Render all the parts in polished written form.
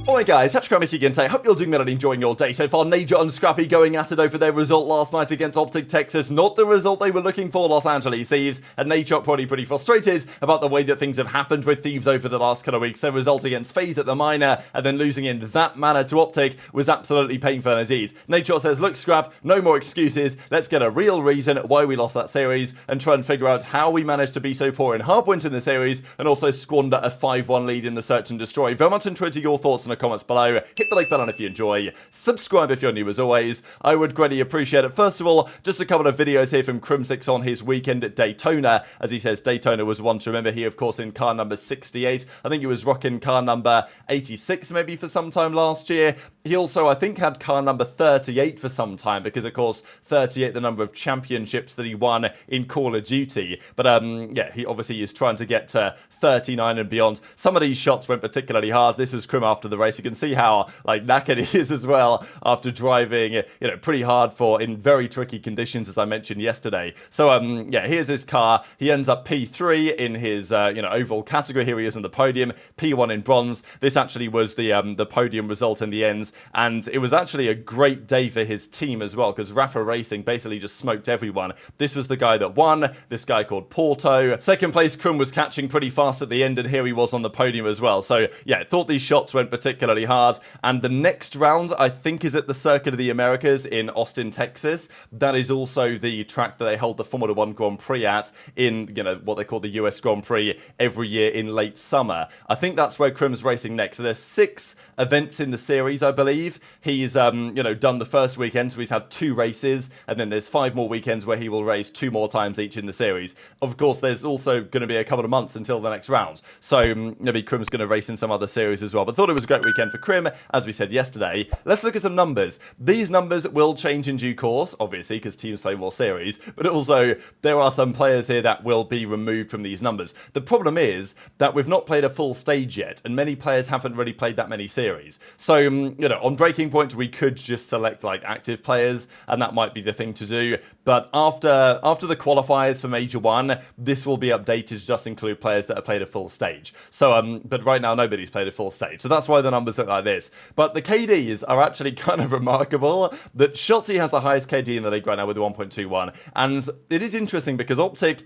Alright guys, Scrappy again today. Hope you're doing well and enjoying your day so far. Nadeshot and Scrappy going at it over their result last night against OpTic Texas. Not the result they were looking for, Los Angeles Thieves. And Nadeshot probably pretty frustrated about the way that things have happened with Thieves over the last couple of weeks. Their result against FaZe at the minor and then losing in that manner to OpTic was absolutely painful indeed. Nadeshot says, look Scrap, no more excuses. Let's get a real reason why we lost that series and try and figure out how we managed to be so poor in hardpoint in the series and also squander a 5-1 lead in the search and destroy. Very much enjoyed your thoughts in the comments below. Hit the like button if you enjoy, subscribe if you're new as always, I would greatly appreciate it. First of all, just a couple of videos here from Crimsix on his weekend at Daytona. As he says, Daytona was one to remember. He, of course, in car number 68. I think he was rocking car number 86 maybe for some time last year. He also, I think, had car number 38 for some time because, of course, 38 the number of championships that he won in Call of Duty. But, yeah, he obviously is trying to get to 39 and beyond. Some of these shots went particularly hard. This was Kremp after the race. You can see how, like, knackered he is as well after driving, pretty hard in very tricky conditions, as I mentioned yesterday. So, yeah, here's his car. He ends up P3 in his, overall category. Here he is on the podium, P1 in bronze. This actually was the podium result in the ends, and it was actually a great day for his team as well, because Rafa Racing basically just smoked everyone. This was the guy that won, this guy called Porto. Second place, Kremp was catching pretty fast at the end, and here he was on the podium as well. So, yeah, I thought these shots went particularly hard, and the next round, I think, is at the Circuit of the Americas in Austin, Texas. That is also the track that they hold the Formula 1 Grand Prix at in, what they call the US Grand Prix every year in late summer. I think that's where Kremp's racing next. So there's 6 events in the series, I believe. He's, done the first weekend, so he's had 2 races, and then there's 5 more weekends where he will race 2 more times each in the series. Of course, there's also going to be a couple of months until the next round, so maybe Kremp's going to race in some other series as well. But thought it was a great weekend for Kremp, as we said yesterday. Let's look at some numbers. These numbers will change in due course, obviously, because teams play more series, but also there are some players here that will be removed from these numbers. The problem is that we've not played a full stage yet, and many players haven't really played that many series. So, on Breaking Point, we could just select, active players, and that might be the thing to do. But after the qualifiers for Major 1, this will be updated to just include players that have played a full stage. So, but right now, nobody's played a full stage. So that's why the numbers look like this. But the KDs are actually kind of remarkable. That Shotzzy has the highest KD in the league right now with 1.21. And it is interesting because OpTic,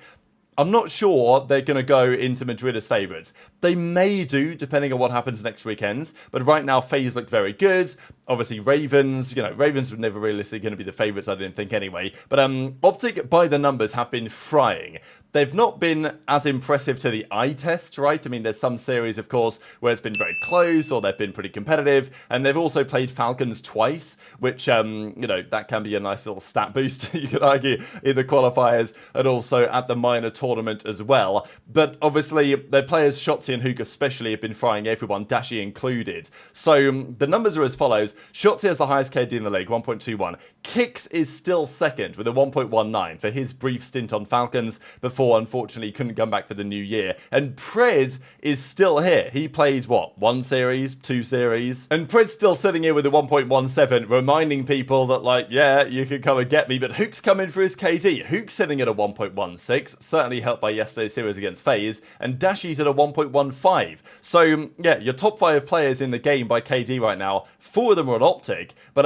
I'm not sure they're going to go into Madrid as favourites. They may do, depending on what happens next weekend. But right now, FaZe look very good. Obviously, Ravens, Ravens were never realistically going to be the favourites, I didn't think anyway. But OpTic, by the numbers, have been frying. They've not been as impressive to the eye test, right? I mean, there's some series, of course, where it's been very close or they've been pretty competitive. And they've also played Falcons twice, which, that can be a nice little stat boost, you could argue, in the qualifiers and also at the minor tournament as well. But obviously, their players, Shotzzy and Huke especially, have been frying everyone, Dashy included. So the numbers are as follows. Shotzzy has the highest KD in the league, 1.21. Kix is still second with a 1.19 for his brief stint on Falcons before, unfortunately, couldn't come back for the new year. And Pred is still here. He played, 1 series, 2 series? And Pred's still sitting here with a 1.17, reminding people that, yeah, you can come and get me, but Huke's coming for his KD. Huke's sitting at a 1.16, certainly helped by yesterday's series against FaZe, and Dashy's at a 1.15. So, yeah, your top 5 players in the game by KD right now, 4 of them are on OpTic, but,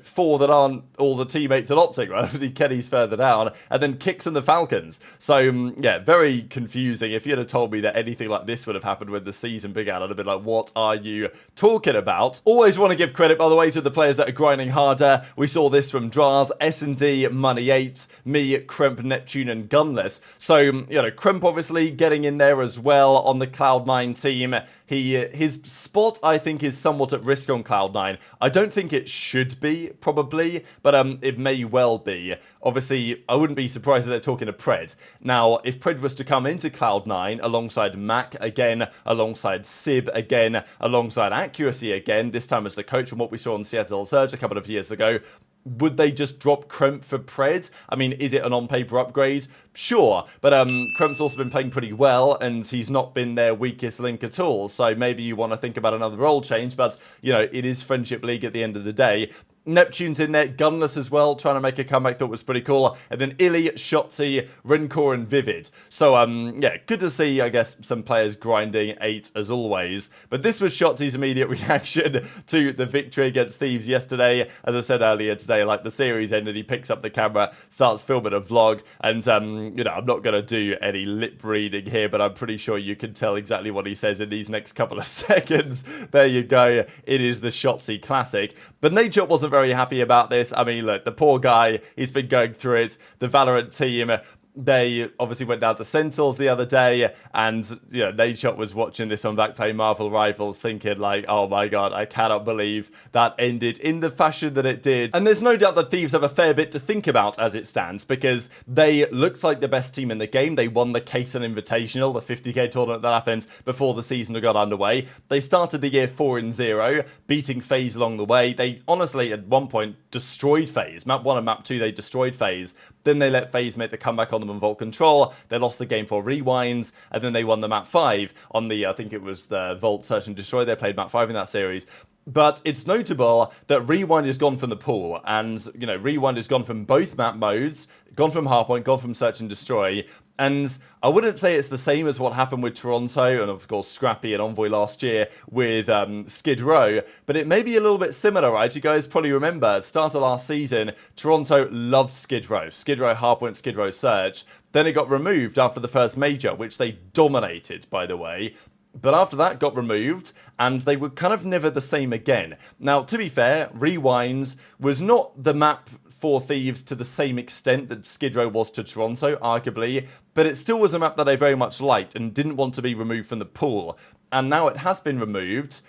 4 that aren't all the teammates at OpTic, right? Obviously, Kenny's further down, and then Kix and the Falcons. So, yeah, very confusing. If you'd have told me that anything like this would have happened when the season began, I'd have been like, what are you talking about? Always want to give credit, by the way, to the players that are grinding harder. We saw this from Drazah, S&D, Money 8, me, Kremp, Neptune, and Gunless. So, Kremp obviously getting in there as well on the Cloud9 team. His spot, I think, is somewhat at risk on Cloud9. I don't think it should be, probably, but it may well be. Obviously, I wouldn't be surprised if they're talking to Pred. Now, if Pred was to come into Cloud9 alongside Mack again, alongside Sib again, alongside Accuracy again, this time as the coach from what we saw on Seattle Surge a couple of years ago, would they just drop Kremp for Pred? I mean, is it an on-paper upgrade? Sure, but Kremp's also been playing pretty well, and he's not been their weakest link at all, so maybe you want to think about another role change, but, it is Friendship League at the end of the day. Neptune's in there, Gunless as well, trying to make a comeback, thought was pretty cool. And then Illy, Shotzzy, Rencor, and Vivid. So, yeah, good to see, I guess, some players grinding 8 as always. But this was Shotzzy's immediate reaction to the victory against Thieves yesterday. As I said earlier today, like, the series ended, he picks up the camera, starts filming a vlog, and, you know, I'm not going to do any lip reading here, but I'm pretty sure you can tell exactly what he says in these next couple of seconds. There you go. It is the Shotzzy classic. But Nadeshot wasn't very happy about this. I mean, look, the poor guy, he's been going through it. The Valorant team, they obviously went down to Sentinels the other day, and, you know, Nadeshot was watching this on Backplay Marvel Rivals thinking, like, oh my god, I cannot believe that ended in the fashion that it did. And there's no doubt that Thieves have a fair bit to think about as it stands, because they looked like the best team in the game. They won the Caton Invitational, the 50k tournament that happened before the season got underway. They started the year 4-0, beating FaZe along the way. They honestly, at one point, destroyed FaZe. Map 1 and Map 2, they destroyed FaZe. Then they let FaZe make the comeback on them on Vault Control. They lost the game for Rewinds, and then they won the Map 5 on the, I think it was the Vault Search and Destroy. They played Map 5 in that series. But it's notable that Rewind has gone from the pool, and, you know, Rewind has gone from both map modes, gone from Hardpoint, gone from Search and Destroy, and I wouldn't say it's the same as what happened with Toronto, and of course Scrappy and Envoy last year with Skid Row, but it may be a little bit similar, right? You guys probably remember, at the start of last season, Toronto loved Skid Row Hardpoint, Skid Row Search. Then it got removed after the first major, which they dominated, by the way. But after that got removed, and they were kind of never the same again. Now, to be fair, Rewinds was not the map for Thieves to the same extent that Skid Row was to Toronto, arguably, but it still was a map that I very much liked and didn't want to be removed from the pool. And now it has been removed.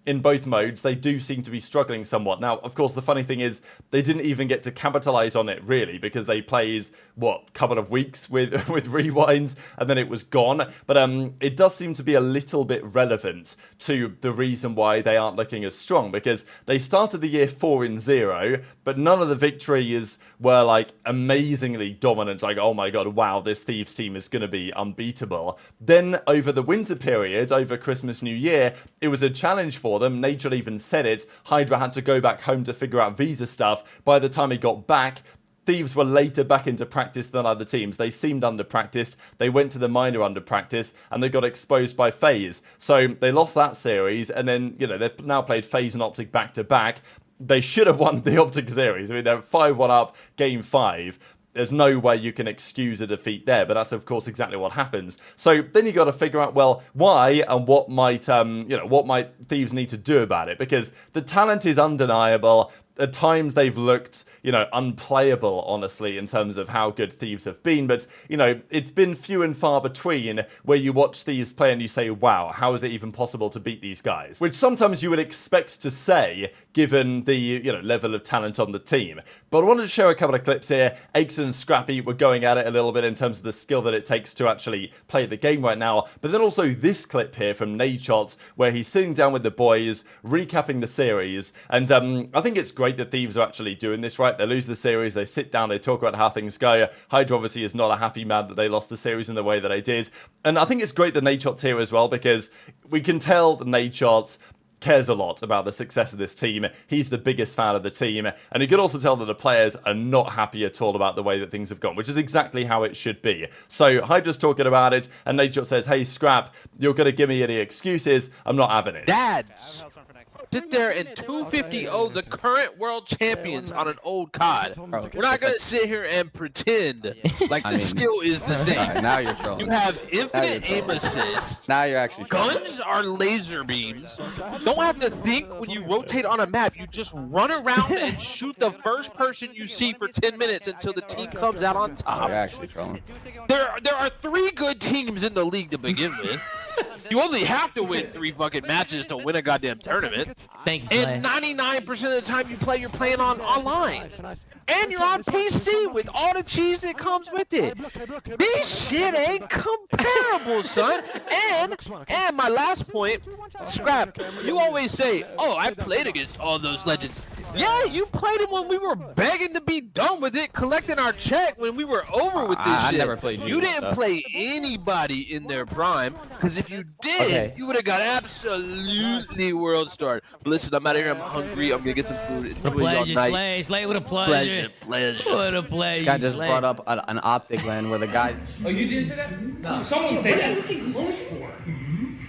In both modes, they do seem to be struggling somewhat. Now, of course, the funny thing is they didn't even get to capitalize on it, really, because they played, what, couple of weeks with Rewinds, and then it was gone. But it does seem to be a little bit relevant to the reason why they aren't looking as strong, because they started the year 4-0, but none of the victories were, like, amazingly dominant, like, oh my god, wow, this Thieves team is going to be unbeatable. Then, over the winter period, over Christmas, New Year, it was a challenge for them. Nadeshot even said it. HyDra had to go back home to figure out visa stuff. By the time he got back, Thieves were later back into practice than other teams. They seemed under-practiced. They went to the minor under-practice, and they got exposed by FaZe. So they lost that series, and then, you know, they've now played FaZe and OpTic back-to-back. They should have won the OpTic series. I mean, they're 5-1 up, game 5. There's no way you can excuse a defeat there, but that's, of course, exactly what happens. So then you got to figure out, well, why and what might, what might Thieves need to do about it? Because the talent is undeniable. At times they've looked, you know, unplayable, honestly, in terms of how good Thieves have been. But, you know, it's been few and far between where you watch Thieves play and you say, wow, how is it even possible to beat these guys? Which sometimes you would expect to say, given the, you know, level of talent on the team. But I wanted to show a couple of clips here. aBeZy and Scrappy were going at it a little bit in terms of the skill that it takes to actually play the game right now. But then also this clip here from Nadeshot, where he's sitting down with the boys, recapping the series. And I think it's great that Thieves are actually doing this, right? They lose the series, they sit down, they talk about how things go. HyDra obviously is not a happy man that they lost the series in the way that they did. And I think it's great that Nadeshot's here as well, because we can tell that Nadeshot cares a lot about the success of this team. He's the biggest fan of the team, and you can also tell that the players are not happy at all about the way that things have gone, which is exactly how it should be. So HyDra's talking about it, and Nadeshot says, hey, Scrap, you're going to give me any excuses, I'm not having it. Dads! Sit there and 250-0 the current world champions on an old COD. We're not going to sit here and pretend like the skill is the same. Right, now you're trolling. You have infinite aim assists. Now you're actually trolling. Guns are laser beams. Don't have to think when you rotate on a map. You just run around and shoot the first person you see for 10 minutes until the team comes out on top. You're actually trolling. There are 3 good teams in the league to begin with. You only have to win 3 fucking matches to win a goddamn tournament. Thank you, And 99% of the time you play, you're playing on online. And you're on PC with all the cheese that comes with it. This shit ain't comparable, son. And my last point, Scrap, you always say, oh, I played against all those legends. Yeah, you played it when we were begging to be done with it, collecting our check when we were over with this shit. I never played you didn't play anybody in their prime, because if if you did, you would have got absolutely world starred. But listen, I'm out of here. I'm hungry. I'm gonna get some food. Enjoy your night. Slay, what a pleasure. Pleasure. What a pleasure. This guy just brought up an OpTic land where the guy. Oh, you didn't say that? No. Someone said that. What are you looking close for?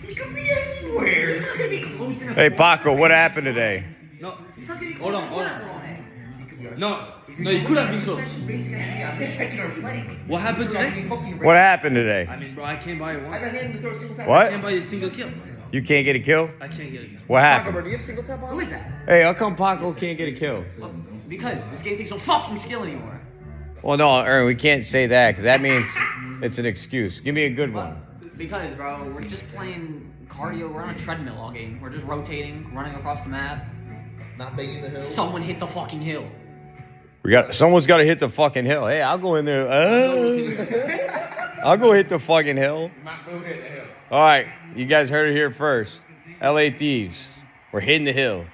You could be anywhere. It's not gonna be close enough. Hey, Paco, what happened today? No. Hold on. No, you could have been close. What happened today? What happened today? I mean, bro, I can't buy one. I What? can't buy a single kill. You can't get a kill? I can't get a kill. What happened? Do you have single tap on? Who is that? Hey, how come Paco can't get a kill? Because this game takes no fucking skill anymore. Well, no, Ern, we can't say that because that means it's an excuse. Give me a good one. Because, bro, we're just playing cardio. We're on a treadmill all game. We're just rotating, running across the map. Not making the hill. Someone hit the fucking hill. Someone's got to hit the fucking hill. Hey, I'll go in there. I'll go hit the fucking hill. All right, you guys heard it here first. LA Thieves, we're hitting the hill.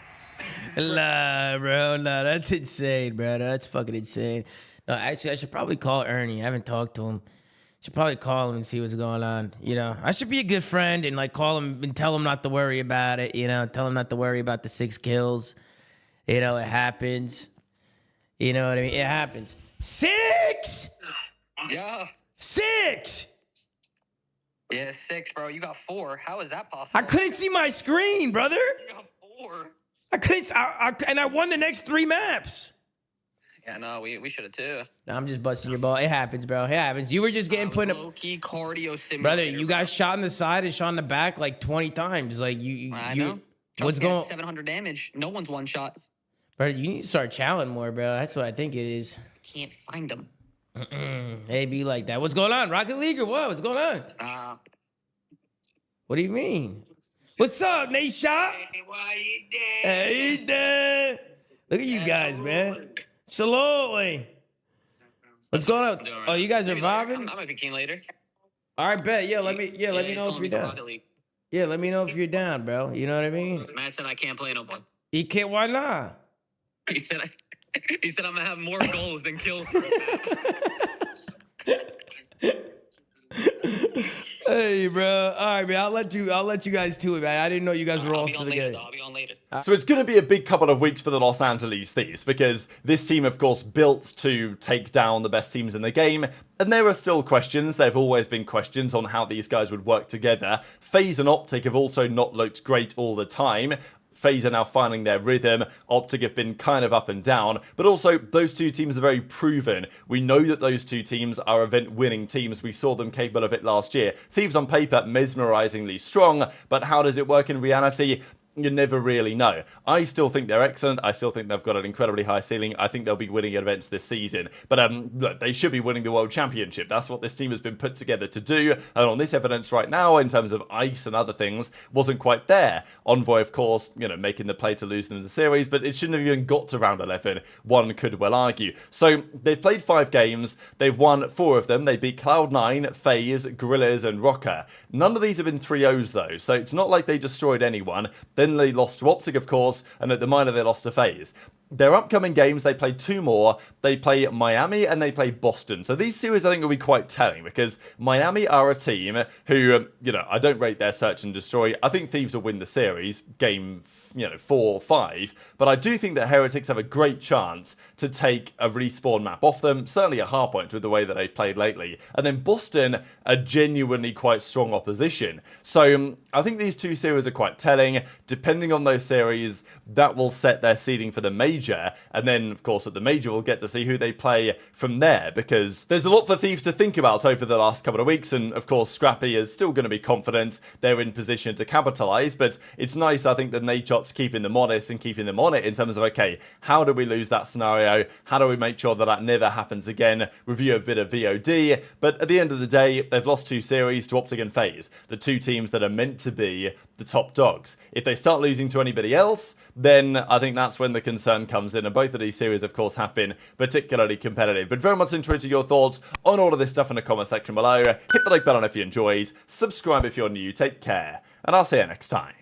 Nah, bro. Nah, that's insane, bro. That's fucking insane. No, actually, I should probably call Ernie. I haven't talked to him. Should probably call him and see what's going on. You know, I should be a good friend and like call him and tell him not to worry about it. You know, tell him not to worry about the 6 kills. You know, it happens. You know what I mean? It happens. 6! Yeah. 6! Yeah, 6, bro. You got 4. How is that possible? I couldn't see my screen, brother. You got 4. I couldn't. And I won the next 3 maps. Yeah, no, we should have too. No, I'm just busting your ball. It happens, bro. It happens. You were just getting put in a low-key cardio simulator. Brother, you got shot in the side and shot in the back like 20 times. Like I know. What's going? 700 damage. No one's one shot. Brother, you need to start challenging more, bro. That's what I think it is. Can't find them. They be like that. What's going on? Rocket League or what? What's going on? What do you mean? What's up, Nadeshot? Hey, why you doing? Hey, Dad. Look at you guys, man. Absolutely. What's going on? Oh, you guys are vibing? I might be keen later. All right, bet. Yeah, let me know if you're down. Yeah, let me know if you're down, bro. You know what I mean? Matt said I can't play no more. You can't. Why not? He said I'm gonna have more goals than kills. Hey, bro. All right, man. I'll let you guys do it, man. I didn't know you guys were all still together. I'll be on later. So it's going to be a big couple of weeks for the Los Angeles Thieves because this team, of course, built to take down the best teams in the game. And there are still questions. There have always been questions on how these guys would work together. FaZe and OpTic have also not looked great all the time. FaZe are now finding their rhythm. OpTic have been kind of up and down, but also those two teams are very proven. We know that those two teams are event-winning teams. We saw them capable of it last year. Thieves on paper, mesmerizingly strong, but how does it work in reality? You never really know. I still think they're excellent. I still think they've got an incredibly high ceiling. I think they'll be winning events this season. But look, they should be winning the World Championship. That's what this team has been put together to do. And on this evidence right now, in terms of ice and other things, wasn't quite there. Envoy, of course, you know, making the play to lose them in the series, but it shouldn't have even got to round 11. One could well argue. So they've played 5 games. They've won 4 of them. They beat Cloud9, FaZe, Gorillas, and Rocker. None of these have been 3-0s though, so it's not like they destroyed anyone. Then they lost to OpTic, of course, and at the minor they lost to FaZe. Their upcoming games, they play 2 more. They play Miami and they play Boston. So these series I think will be quite telling because Miami are a team who, you know, I don't rate their search and destroy. I think Thieves will win the series, game 4 or 5, but I do think that Heretics have a great chance to take a respawn map off them, certainly a hardpoint with the way that they've played lately. And then Boston are genuinely quite strong opposition. So I think these 2 series are quite telling. Depending on those series, that will set their seeding for the major, and then of course at the major we'll get to see who they play from there, because there's a lot for Thieves to think about over the last couple of weeks, and of course Scrappy is still going to be confident. They're in position to capitalize, but it's nice, I think, that Nadeshot's keeping them honest and keeping them on it in terms of, okay, how do we lose that scenario? How do we make sure that that never happens again? Review a bit of VOD, but at the end of the day, they've lost 2 series to OpTic and FaZe, the 2 teams that are meant to be the top dogs. If they start losing to anybody else, then I think that's when the concern comes in, and both of these series, of course, have been particularly competitive. But very much interested in your thoughts on all of this stuff in the comment section below. Hit the like button if you enjoyed, subscribe if you're new, take care, and I'll see you next time.